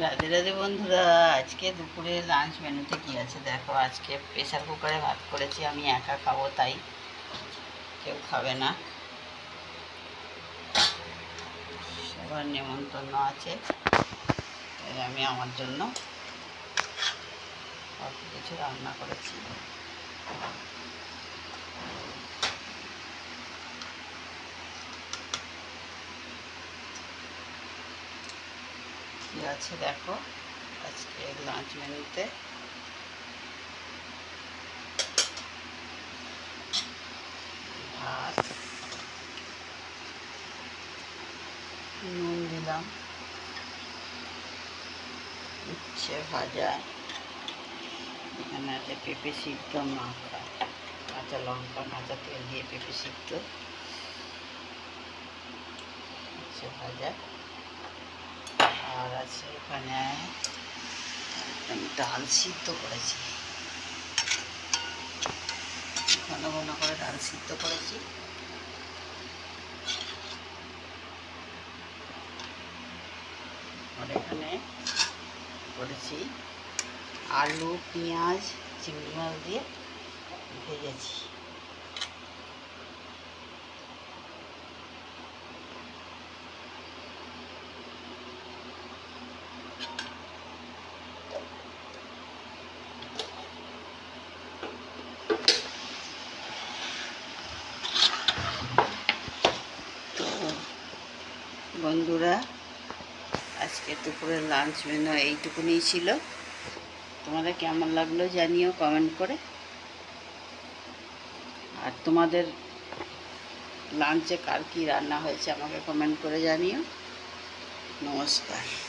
রাধে রাধে বন্ধুরা, আজকে দুপুরে লাঞ্চ মেনুতে কি আছে দেখো। আজকে প্রেসার কুকারে ভাত করেছি, আমি একা খাবো, তাই কেউ খাবে না, সবার নেমন্তন্ন আছে, তাই আমি আমার জন্য অল্প কিছু রান্না করেছি। কি আছে দেখো আজকে লাঞ্চ মেনুতে। ভাত, নুন দিলাম, উচ্ছে ভাজা, এখানে আছে পেঁপে সিদ্ধ মাখা, কাঁচা লঙ্কা কাঁচা তেল দিয়ে পেঁপে সিদ্ধ, উচ্ছে ভাজা, আর আছে এখানে আমি ডাল সিদ্ধ করেছি, ঘন ঘন করে ডাল সিদ্ধ করেছি। আর এখানে করেছি আলু পেঁয়াজ চিংড়ি মাছ দিয়ে ভেজেছি। তো বন্ধুরা, আজকে দুপুরের লাঞ্চ মেনু এইটুকুনি ছিল। তোমাদের কেমন লাগলো জানিও কমেন্ট করে, আর তোমাদের লাঞ্চে কার কী রান্না হয়েছে আমাকে কমেন্ট করে জানিও। নমস্কার।